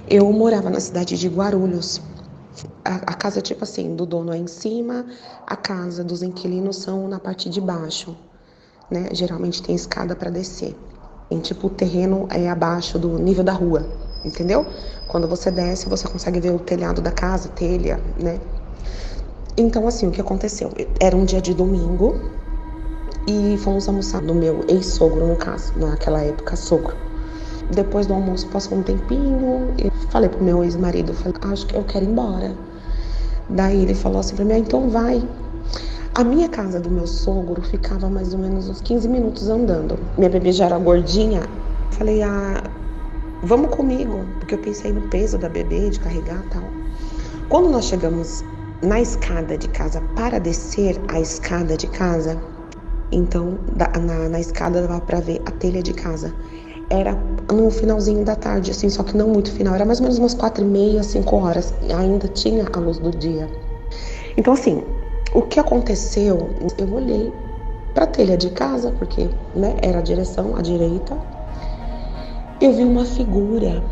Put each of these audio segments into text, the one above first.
Eu morava na cidade de Guarulhos. A casa, tipo assim, do dono é em cima, a casa dos inquilinos são na parte de baixo, né? Geralmente tem escada para descer. Tipo, o terreno é abaixo do nível da rua, entendeu? Quando você desce, você consegue ver o telhado da casa, telha, né? Então, assim, o que aconteceu? Era um dia de domingo e fomos almoçar no meu ex-sogro, no caso, naquela época, sogro. Depois do almoço, passou um tempinho, eu falei pro meu ex-marido, acho que eu quero ir embora. Daí ele falou assim pra mim, então vai. A minha casa do meu sogro ficava mais ou menos uns 15 minutos andando. Minha bebê já era gordinha. Falei, vamos comigo, porque eu pensei no peso da bebê, de carregar e tal. Quando nós chegamos na escada de casa para descer a escada de casa, então na escada dava para ver a telha de casa. Era no finalzinho da tarde, assim, só que não muito final. Era mais ou menos umas 4h30, 5 horas. Ainda tinha a luz do dia. Então, assim, o que aconteceu? Eu olhei para a telha de casa, porque né, era a direção à direita. Eu vi uma figura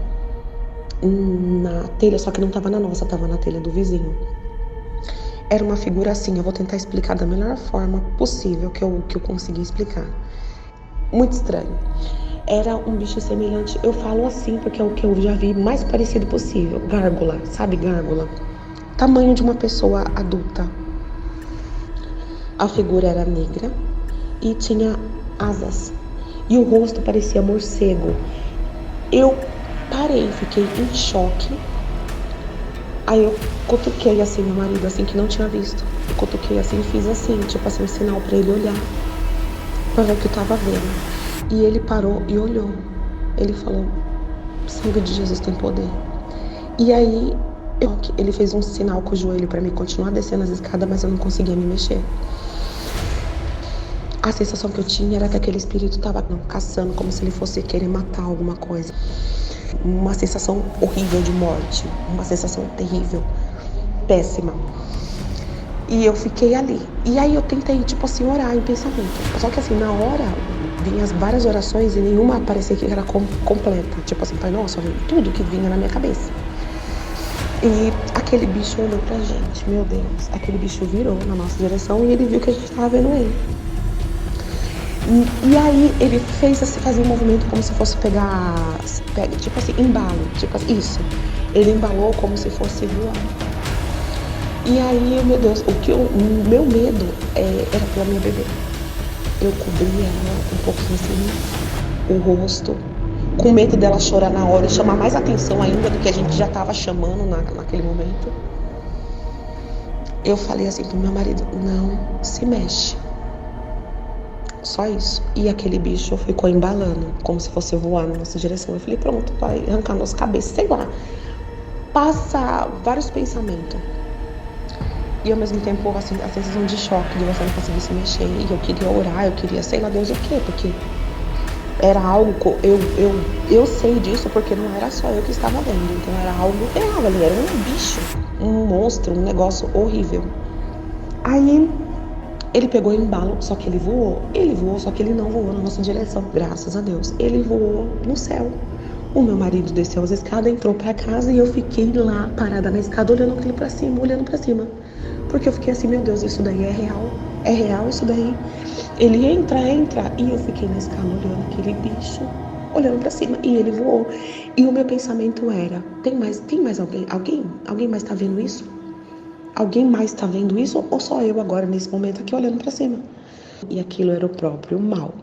na telha, só que não estava na nossa, estava na telha do vizinho. Era uma figura assim, eu vou tentar explicar da melhor forma possível que eu consegui explicar. Muito estranho. Era um bicho semelhante, eu falo assim porque é o que eu já vi mais parecido possível. Gárgula, sabe gárgula? Tamanho de uma pessoa adulta. A figura era negra e tinha asas. E o rosto parecia morcego. Eu parei, fiquei em choque. Aí eu cutuquei assim meu marido, assim, que não tinha visto. Eu cutuquei assim e fiz assim, tipo assim, um sinal pra ele olhar, pra ver o que eu tava vendo. E ele parou e olhou. Ele falou, sangue de Jesus tem poder. E aí, ele fez um sinal com o joelho pra mim continuar descendo as escadas, mas eu não conseguia me mexer. A sensação que eu tinha era que aquele espírito tava caçando, como se ele fosse querer matar alguma coisa. Uma sensação horrível de morte, uma sensação terrível, péssima. E eu fiquei ali. E aí eu tentei, tipo assim, orar em pensamento. Só que assim, na hora, vinham as várias orações e nenhuma parecia que era completa. Tipo assim, Pai Nosso, tudo que vinha na minha cabeça. E aquele bicho olhou pra gente, meu Deus. Aquele bicho virou na nossa direção e ele viu que a gente tava vendo ele. E aí ele fazia um movimento como se fosse pegar, tipo assim, embalo, tipo assim, isso. Ele embalou como se fosse voar. E aí, meu Deus, o meu medo era pela minha bebê. Eu cobria ela um pouquinho assim, o rosto, com medo dela chorar na hora e chamar mais atenção ainda do que a gente já estava chamando naquele momento. Eu falei assim pro meu marido, não se mexe. Só isso. E aquele bicho ficou embalando, como se fosse voar na nossa direção. Eu falei, pronto, vai arrancar nossa cabeça, sei lá. Passa vários pensamentos. E ao mesmo tempo, assim, a sensação de choque de você não conseguir se mexer. E eu queria orar, eu queria, sei lá Deus o quê, porque era algo, eu sei disso porque não era só eu que estava vendo. Então era algo real ali, era um bicho, um monstro, um negócio horrível. Aí ele pegou em embalo, só que ele voou, só que ele não voou na nossa direção, graças a Deus. Ele voou no céu. O meu marido desceu as escadas, entrou pra casa e eu fiquei lá, parada na escada, olhando aquilo pra cima, olhando pra cima. Porque eu fiquei assim, meu Deus, isso daí é real isso daí. Ele entra, e eu fiquei na escada olhando aquele bicho, olhando pra cima, e ele voou. E o meu pensamento era, tem mais alguém? Alguém mais tá vendo isso? Alguém mais tá vendo isso ou só eu agora, nesse momento aqui, olhando pra cima? E aquilo era o próprio mal.